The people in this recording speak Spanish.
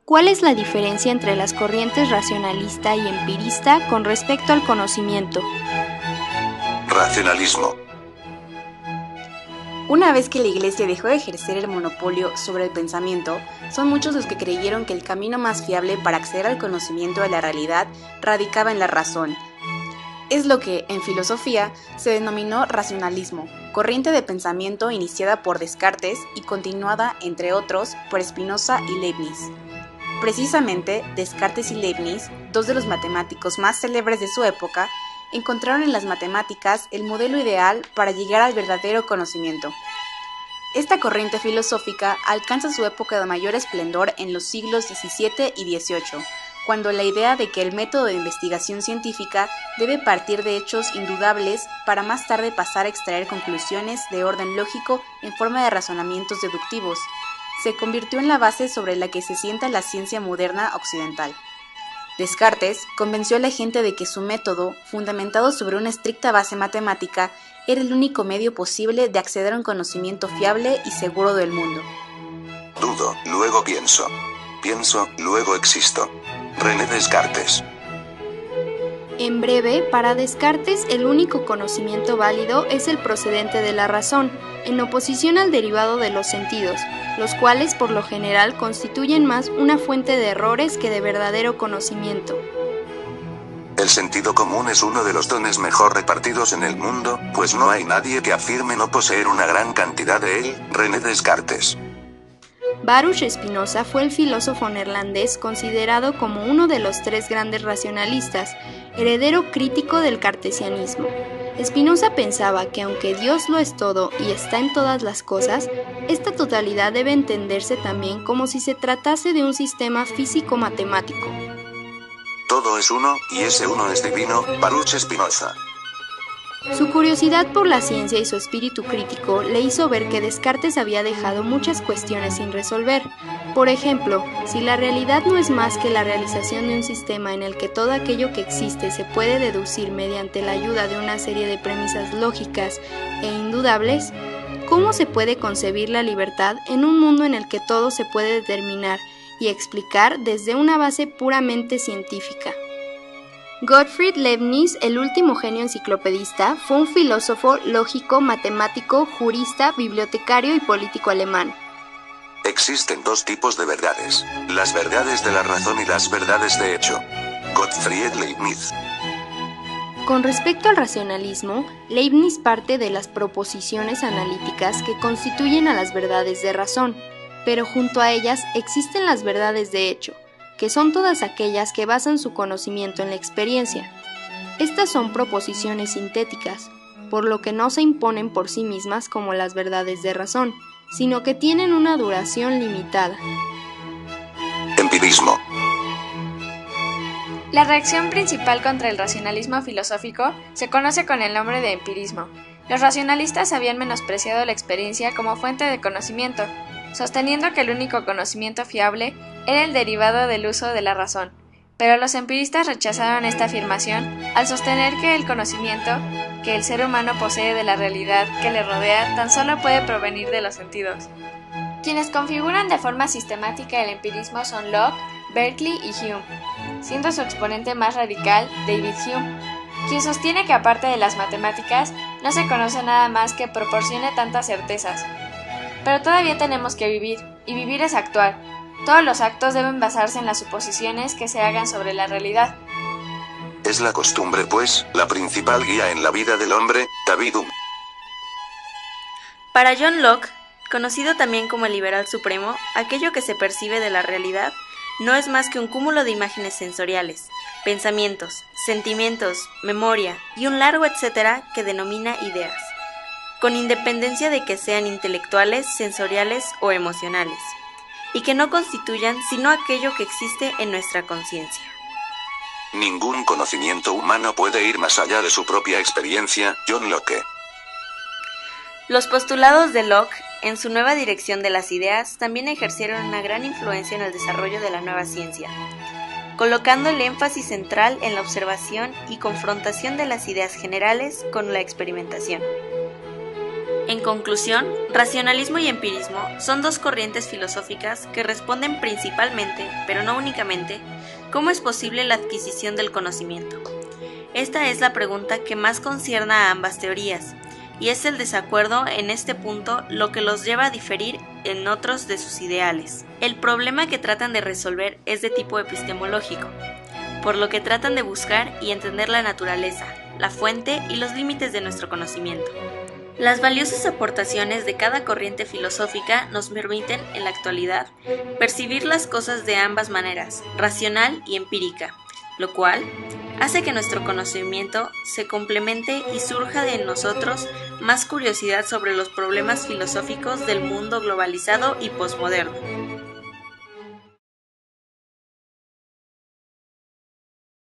¿Cuál es la diferencia entre las corrientes racionalista y empirista con respecto al conocimiento? Racionalismo. Una vez que la Iglesia dejó de ejercer el monopolio sobre el pensamiento, son muchos los que creyeron que el camino más fiable para acceder al conocimiento de la realidad radicaba en la razón. Es lo que, en filosofía, se denominó racionalismo, corriente de pensamiento iniciada por Descartes y continuada, entre otros, por Spinoza y Leibniz. Precisamente, Descartes y Leibniz, dos de los matemáticos más célebres de su época, encontraron en las matemáticas el modelo ideal para llegar al verdadero conocimiento. Esta corriente filosófica alcanza su época de mayor esplendor en los siglos XVII y XVIII, cuando la idea de que el método de investigación científica debe partir de hechos indudables para más tarde pasar a extraer conclusiones de orden lógico en forma de razonamientos deductivos, se convirtió en la base sobre la que se sienta la ciencia moderna occidental. Descartes convenció a la gente de que su método, fundamentado sobre una estricta base matemática, era el único medio posible de acceder a un conocimiento fiable y seguro del mundo. Dudo, luego pienso. Pienso, luego existo. René Descartes. En breve, para Descartes el único conocimiento válido es el procedente de la razón, en oposición al derivado de los sentidos, los cuales por lo general constituyen más una fuente de errores que de verdadero conocimiento. El sentido común es uno de los dones mejor repartidos en el mundo, pues no hay nadie que afirme no poseer una gran cantidad de él. René Descartes. Baruch Spinoza fue el filósofo neerlandés considerado como uno de los tres grandes racionalistas, heredero crítico del cartesianismo. Spinoza pensaba que aunque Dios lo es todo y está en todas las cosas, esta totalidad debe entenderse también como si se tratase de un sistema físico-matemático. Todo es uno, y ese uno es divino. Baruch Spinoza. Su curiosidad por la ciencia y su espíritu crítico le hizo ver que Descartes había dejado muchas cuestiones sin resolver. Por ejemplo, si la realidad no es más que la realización de un sistema en el que todo aquello que existe se puede deducir mediante la ayuda de una serie de premisas lógicas e indudables, ¿cómo se puede concebir la libertad en un mundo en el que todo se puede determinar y explicar desde una base puramente científica? Gottfried Leibniz, el último genio enciclopedista, fue un filósofo, lógico, matemático, jurista, bibliotecario y político alemán. Existen dos tipos de verdades, las verdades de la razón y las verdades de hecho. Gottfried Leibniz. Con respecto al racionalismo, Leibniz parte de las proposiciones analíticas que constituyen a las verdades de razón, pero junto a ellas existen las verdades de hecho, que son todas aquellas que basan su conocimiento en la experiencia. Estas son proposiciones sintéticas, por lo que no se imponen por sí mismas como las verdades de razón, sino que tienen una duración limitada. Empirismo. La reacción principal contra el racionalismo filosófico se conoce con el nombre de empirismo. Los racionalistas habían menospreciado la experiencia como fuente de conocimiento, sosteniendo que el único conocimiento fiable era el derivado del uso de la razón. Pero los empiristas rechazaron esta afirmación al sostener que el conocimiento que el ser humano posee de la realidad que le rodea tan solo puede provenir de los sentidos. Quienes configuran de forma sistemática el empirismo son Locke, Berkeley y Hume, siendo su exponente más radical David Hume, quien sostiene que aparte de las matemáticas no se conoce nada más que proporcione tantas certezas. Pero todavía tenemos que vivir, y vivir es actuar. Todos los actos deben basarse en las suposiciones que se hagan sobre la realidad. Es la costumbre, pues, la principal guía en la vida del hombre. David Hume. Para John Locke, conocido también como el liberal supremo, aquello que se percibe de la realidad no es más que un cúmulo de imágenes sensoriales, pensamientos, sentimientos, memoria y un largo etcétera que denomina ideas, con independencia de que sean intelectuales, sensoriales o emocionales, y que no constituyan sino aquello que existe en nuestra conciencia. Ningún conocimiento humano puede ir más allá de su propia experiencia. John Locke. Los postulados de Locke, en su nueva dirección de las ideas, también ejercieron una gran influencia en el desarrollo de la nueva ciencia, colocando el énfasis central en la observación y confrontación de las ideas generales con la experimentación. En conclusión, racionalismo y empirismo son dos corrientes filosóficas que responden principalmente, pero no únicamente, cómo es posible la adquisición del conocimiento. Esta es la pregunta que más concierne a ambas teorías, y es el desacuerdo en este punto lo que los lleva a diferir en otros de sus ideales. El problema que tratan de resolver es de tipo epistemológico, por lo que tratan de buscar y entender la naturaleza, la fuente y los límites de nuestro conocimiento. Las valiosas aportaciones de cada corriente filosófica nos permiten, en la actualidad, percibir las cosas de ambas maneras, racional y empírica, lo cual hace que nuestro conocimiento se complemente y surja de nosotros más curiosidad sobre los problemas filosóficos del mundo globalizado y posmoderno.